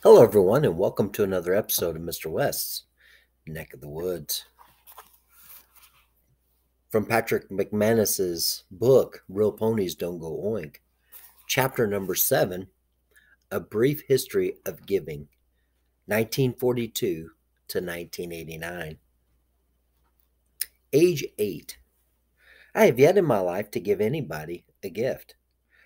Hello, everyone, and welcome to another episode of Mr. West's Neck of the Woods. From Patrick McManus's book, Real Ponies Don't Go Oink, chapter number 7, A Brief History of Giving, 1942 to 1989. Age 8. I have yet in my life to give anybody a gift.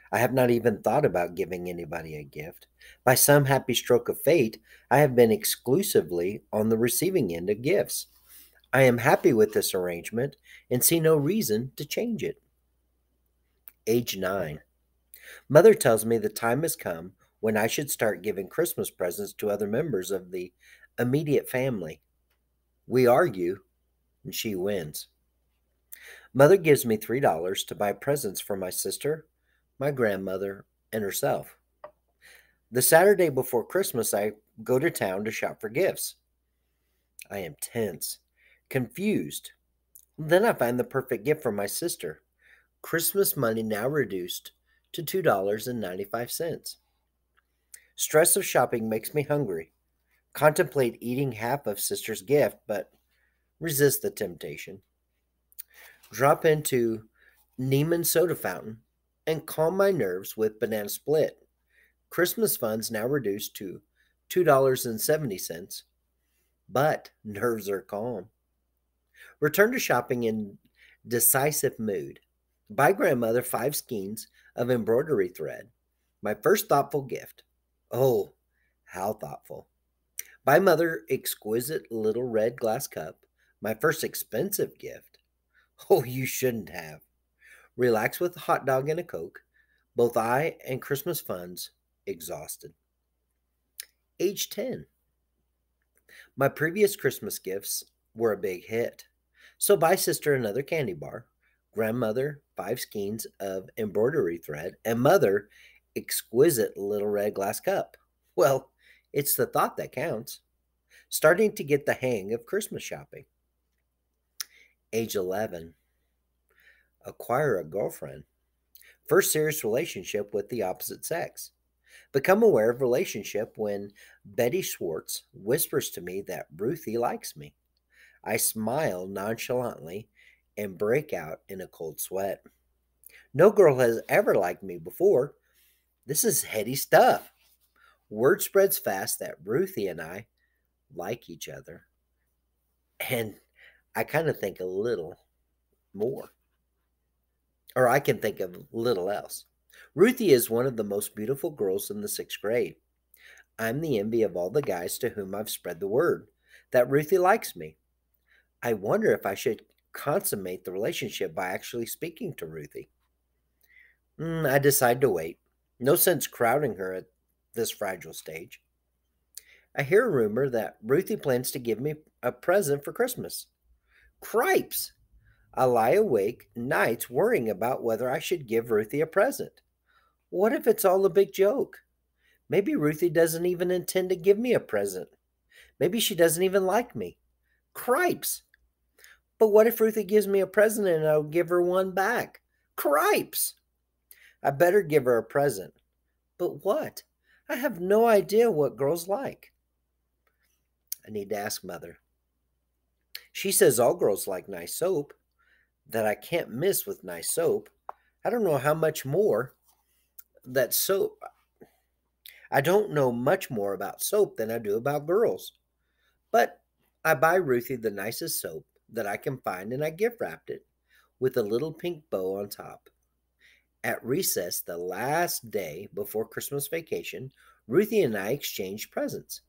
I have not even thought about giving anybody a gift. By some happy stroke of fate, I have been exclusively on the receiving end of gifts. I am happy with this arrangement and see no reason to change it. Age 9. Mother tells me the time has come when I should start giving Christmas presents to other members of the immediate family. We argue, and she wins. Mother gives me $3 to buy presents for my sister, my grandmother, and herself. The Saturday before Christmas, I go to town to shop for gifts. I am tense, confused. Then I find the perfect gift for my sister. Christmas money now reduced to $2.95. Stress of shopping makes me hungry. Contemplate eating half of sister's gift, but resist the temptation. Drop into Neiman Soda Fountain and calm my nerves with Banana Split. Christmas funds now reduced to $2.70, but nerves are calm. Return to shopping in decisive mood. Buy grandmother 5 skeins of embroidery thread. My first thoughtful gift. Oh, how thoughtful. Buy mother exquisite little red glass cup. My first expensive gift. Oh, you shouldn't have. Relax with a hot dog and a Coke. Both I and Christmas funds exhausted. Age 10. My previous Christmas gifts were a big hit. So buy sister another candy bar, grandmother 5 skeins of embroidery thread, and mother exquisite little red glass cup. Well, it's the thought that counts. Starting to get the hang of Christmas shopping. Age 11. Acquire a girlfriend. First serious relationship with the opposite sex. Become aware of relationship when Betty Schwartz whispers to me that Ruthie likes me. I smile nonchalantly and break out in a cold sweat. No girl has ever liked me before. This is heady stuff. Word spreads fast that Ruthie and I like each other. And I kind of think a little more. Or I can think of little else. Ruthie is one of the most beautiful girls in the 6th grade. I'm the envy of all the guys to whom I've spread the word that Ruthie likes me. I wonder if I should consummate the relationship by actually speaking to Ruthie. I decide to wait. No sense crowding her at this fragile stage. I hear a rumor that Ruthie plans to give me a present for Christmas. Cripes! I lie awake nights worrying about whether I should give Ruthie a present. What if it's all a big joke? Maybe Ruthie doesn't even intend to give me a present. Maybe she doesn't even like me. Cripes! But what if Ruthie gives me a present and I'll give her one back? Cripes! I better give her a present. But what? I have no idea what girls like. I need to ask Mother. She says all girls like nice soap, that I can't miss with nice soap. I don't know how much more that soap. I don't know much more about soap than I do about girls. But I buy Ruthie the nicest soap that I can find and I gift wrapped it with a little pink bow on top. At recess, the last day before Christmas vacation, Ruthie and I exchange presents.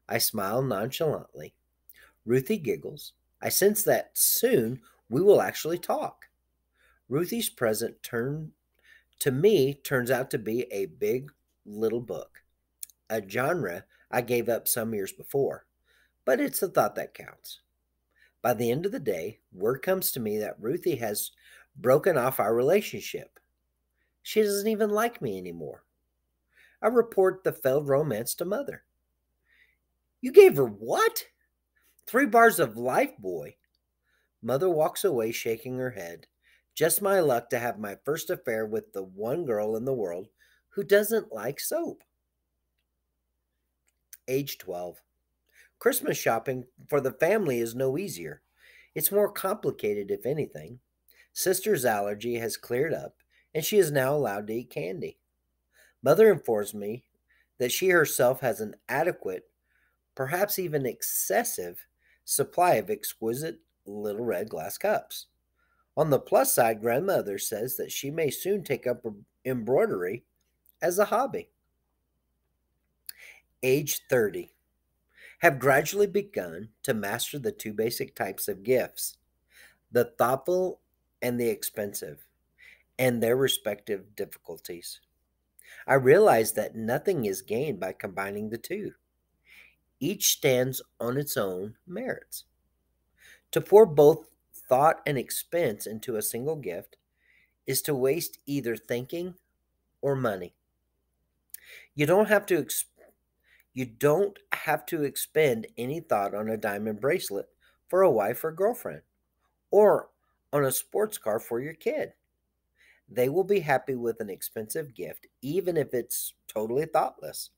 I smile nonchalantly. Ruthie giggles. I sense that soon we will actually talk. Ruthie's present turns out to be a big little book, a genre I gave up some years before, but it's the thought that counts. By the end of the day, word comes to me that Ruthie has broken off our relationship. She doesn't even like me anymore. I report the failed romance to Mother. You gave her what? 3 bars of Life Boy. Mother walks away shaking her head. Just my luck to have my first affair with the one girl in the world who doesn't like soap. Age 12. Christmas shopping for the family is no easier. It's more complicated, if anything. Sister's allergy has cleared up, and she is now allowed to eat candy. Mother informs me that she herself has an adequate, perhaps even excessive, supply of exquisite little red glass cups. On the plus side, grandmother says that she may soon take up embroidery as a hobby. Age 30. Have gradually begun to master the two basic types of gifts, the thoughtful and the expensive, and their respective difficulties. I realize that nothing is gained by combining the two. Each stands on its own merits. To pour both thought and expense into a single gift is to waste either thinking or money. You don't have to you don't have to expend any thought on a diamond bracelet for a wife or girlfriend or on a sports car for your kid. They will be happy with an expensive gift even if it's totally thoughtless.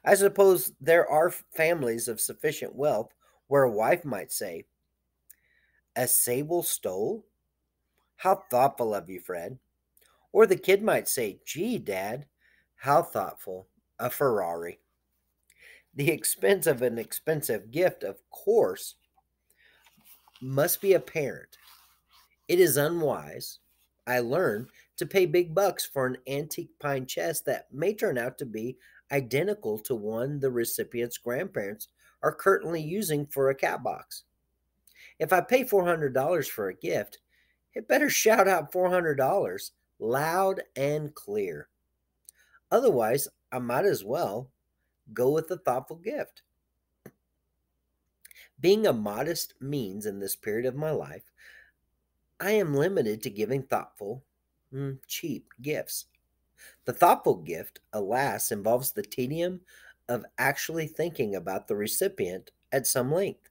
I suppose there are families of sufficient wealth where a wife might say, "A sable stole? How thoughtful of you, Fred." Or the kid might say, "Gee, Dad, how thoughtful. A Ferrari." The expense of an expensive gift, of course, must be apparent. It is unwise, I learn, to pay big bucks for an antique pine chest that may turn out to be identical to one the recipient's grandparents are currently using for a cat box. If I pay $400 for a gift, it better shout out $400 loud and clear. Otherwise, I might as well go with a thoughtful gift. Being a modest means in this period of my life, I am limited to giving thoughtful, cheap gifts. The thoughtful gift, alas, involves the tedium of actually thinking about the recipient at some length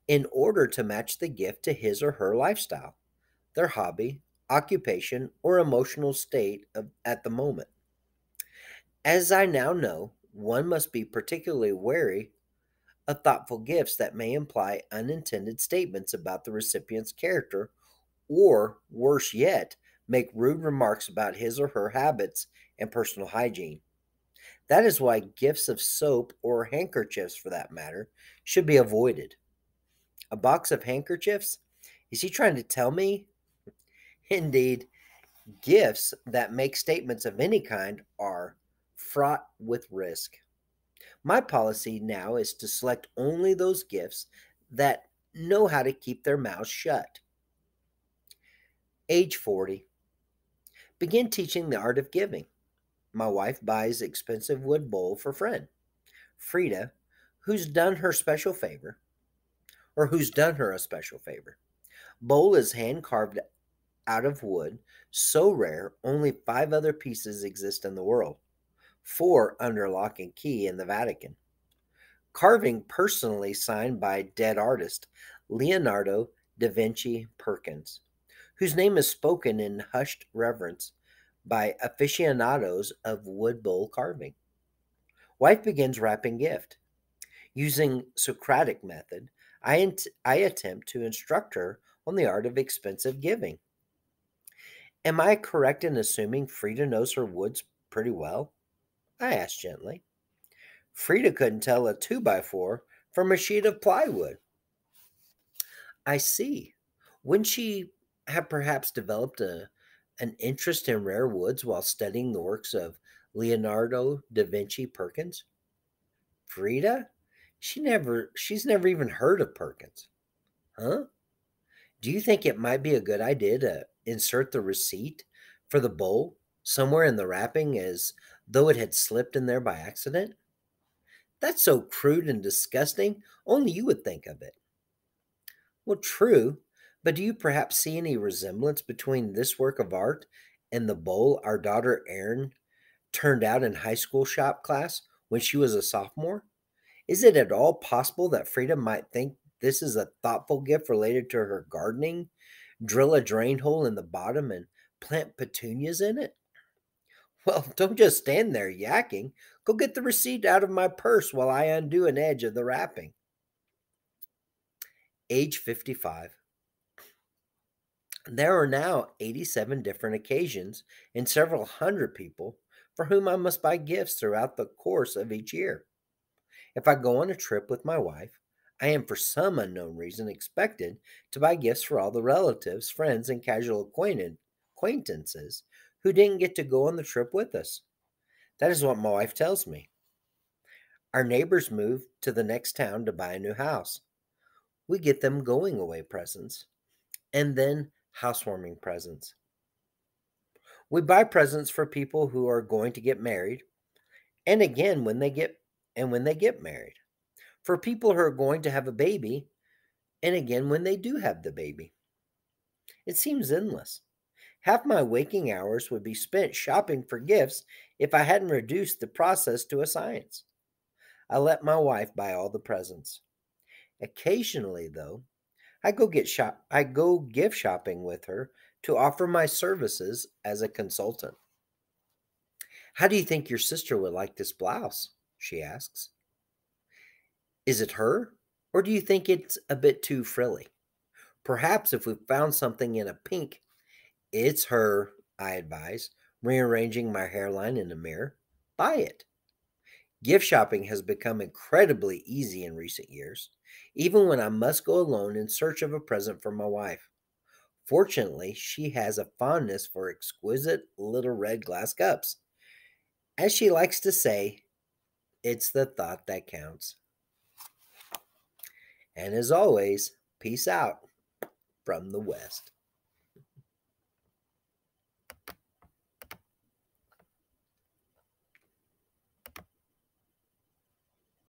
in order to match the gift to his or her lifestyle, their hobby, occupation, or emotional state at the moment. As I now know, one must be particularly wary of thoughtful gifts that may imply unintended statements about the recipient's character, or, worse yet, make rude remarks about his or her habits and personal hygiene. That is why gifts of soap, or handkerchiefs for that matter, should be avoided. A box of handkerchiefs? Is he trying to tell me? Indeed, gifts that make statements of any kind are fraught with risk. My policy now is to select only those gifts that know how to keep their mouths shut. Age 40. Begin teaching the art of giving. My wife buys expensive wood bowl for friend, Frida, who's done her special favor, or who's done her a special favor. Bowl is hand carved out of wood, so rare only 5 other pieces exist in the world, 4 under lock and key in the Vatican. Carving personally signed by dead artist Leonardo da Vinci Perkins, whose name is spoken in hushed reverence by aficionados of wood bowl carving. Wife begins wrapping gift. Using Socratic method, I attempt to instruct her on the art of expensive giving. Am I correct in assuming Frida knows her woods pretty well? I ask gently. Frida couldn't tell a 2x4 from a sheet of plywood. I see. Wouldn't she have perhaps developed an interest in rare woods while studying the works of Leonardo da Vinci Perkins? Frida? She's never even heard of Perkins. Huh? Do you think it might be a good idea to insert the receipt for the bowl somewhere in the wrapping as though it had slipped in there by accident? That's so crude and disgusting, only you would think of it. Well, true, but do you perhaps see any resemblance between this work of art and the bowl our daughter Erin turned out in high school shop class when she was a sophomore? Is it at all possible that Frida might think this is a thoughtful gift related to her gardening? Drill a drain hole in the bottom and plant petunias in it? Well, don't just stand there yakking. Go get the receipt out of my purse while I undo an edge of the wrapping. Age 55. There are now 87 different occasions and several hundred people for whom I must buy gifts throughout the course of each year. If I go on a trip with my wife, I am for some unknown reason expected to buy gifts for all the relatives, friends, and casual acquaintances who didn't get to go on the trip with us. That is what my wife tells me. Our neighbors move to the next town to buy a new house. We get them going away presents and then housewarming presents. We buy presents for people who are going to get married and again when they get married. For people who are going to have a baby and again when they do have the baby. It seems endless. Half my waking hours would be spent shopping for gifts if I hadn't reduced the process to a science. I let my wife buy all the presents. Occasionally, though, I go gift shopping with her to offer my services as a consultant. How do you think your sister would like this blouse? She asks. Is it her? Or do you think it's a bit too frilly? Perhaps if we found something in a pink, it's her, I advise, rearranging my hairline in the mirror. Buy it. Gift shopping has become incredibly easy in recent years, even when I must go alone in search of a present for my wife. Fortunately, she has a fondness for exquisite little red glass cups. As she likes to say, it's the thought that counts. And as always, peace out from the West.